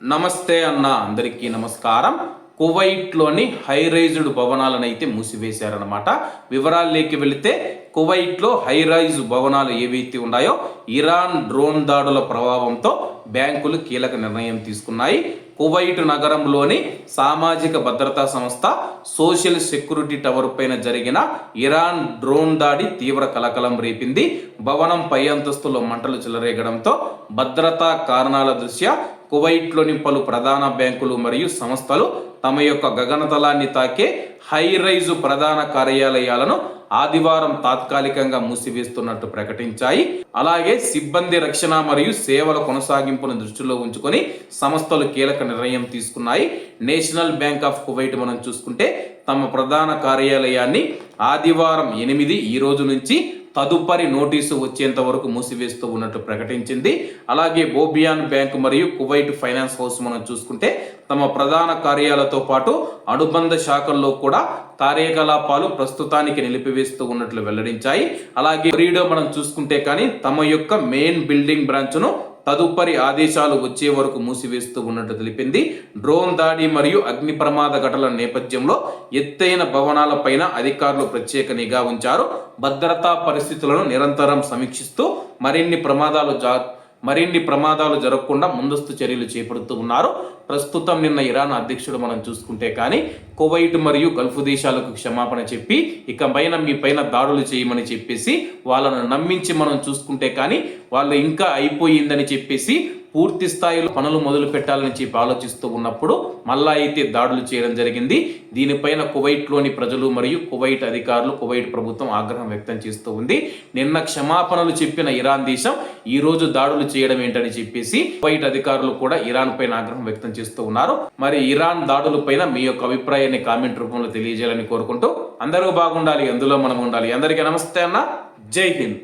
నమస్తే అన్న అందరికీ నమస్కారం. కువైట్లోని హై రైజ్డ్ భవనాలను అయితే మూసివేశారనమాట. వివరాల్లోకి వెళితే కువైట్లో హై రైజ్ భవనాలు ఏవైతే ఉన్నాయో ఇరాన్ డ్రోన్ దాడుల ప్రభావంతో బ్యాంకులు కీలక నిర్ణయం తీసుకున్నాయి. కువైట్ నగరంలోని సామాజిక భద్రతా సంస్థ సోషల్ సెక్యూరిటీ టవర్ పైన జరిగిన ఇరాన్ డ్రోన్ దాడి తీవ్ర కలకలం రేపింది. భవనం పై అంతస్తులో మంటలు చెలరేగడంతో భద్రతా కారణాల దృష్ట్యా కువైట్లోని పలు ప్రధాన బ్యాంకులు మరియు సంస్థలు తమ యొక్క గగనతలాన్ని తాకే హై రైజు ప్రధాన కార్యాలయాలను ఆదివారం తాత్కాలికంగా మూసివేస్తున్నట్టు ప్రకటించాయి. అలాగే సిబ్బంది రక్షణ మరియు సేవల కొనసాగింపును దృష్టిలో ఉంచుకొని సంస్థలు కీలక నిర్ణయం తీసుకున్నాయి. నేషనల్ బ్యాంక్ ఆఫ్ కువైట్ మనం చూసుకుంటే తమ ప్రధాన కార్యాలయాన్ని ఆదివారం 8 ఈ రోజు నుంచి తదుపరి నోటీసు వచ్చేంత వరకు మూసివేస్తూ ఉన్నట్టు ప్రకటించింది. అలాగే బోబియాన్ బ్యాంక్ మరియు కువైట్ ఫైనాన్స్ హౌస్ మనం చూసుకుంటే తమ ప్రధాన కార్యాలతో పాటు అనుబంధ శాఖల్లో కూడా కార్యకలాపాలు ప్రస్తుతానికి నిలిపివేస్తూ ఉన్నట్లు వెల్లడించాయి. అలాగే ఫ్రీడమ్ మనం చూసుకుంటే కానీ తమ యొక్క మెయిన్ బిల్డింగ్ బ్రాంచ్ను తదుపరి ఆదేశాలు వచ్చే వరకు మూసివేస్తూ ఉన్నట్టు తెలిపింది. డ్రోన్ దాడి మరియు అగ్ని ప్రమాద ఘటనల నేపథ్యంలో ఎత్తైన భవనాలపైన అధికారులు ప్రత్యేక నిఘా ఉంచారు. భద్రతా పరిస్థితులను నిరంతరం సమీక్షిస్తూ మరిన్ని ప్రమాదాలు జరగకుండా ముందస్తు చర్యలు చేపడుతూ ఉన్నారు. ప్రస్తుతం నిన్న ఇరాన్ అధ్యక్షుడు మనం చూసుకుంటే కానీ కువైట్ మరియు గల్ఫ్ దేశాలకు క్షమాపణ చెప్పి ఇక పైన మీ పైన దాడులు చేయమని చెప్పేసి వాళ్ళను నమ్మించి మనం చూసుకుంటే కానీ వాళ్ళు ఇంకా అయిపోయిందని చెప్పేసి పూర్తి స్థాయిలో పనులు మొదలు పెట్టాలని చెప్పి ఆలోచిస్తూ ఉన్నప్పుడు మళ్ళా అయితే దాడులు చేయడం జరిగింది. దీనిపైన కువైట్లోని ప్రజలు మరియు కువైట్ అధికారులు కువైట్ ప్రభుత్వం ఆగ్రహం వ్యక్తం చేస్తూ ఉంది. నిన్న క్షమాపణలు చెప్పిన ఇరాన్ దేశం ఈ రోజు దాడులు చేయడం ఏంటని చెప్పేసి కువైట్ అధికారులు కూడా ఇరాన్ పైన ఆగ్రహం వ్యక్తం చేస్తూ ఉన్నారు. మరి ఇరాన్ దాడుల పైన మీ యొక్క అభిప్రాయాన్ని కామెంట్ రూపంలో తెలియజేయాలని కోరుకుంటూ అందరూ బాగుండాలి, అందులో మనం ఉండాలి. అందరికీ నమస్తే అన్న, జై హింద్.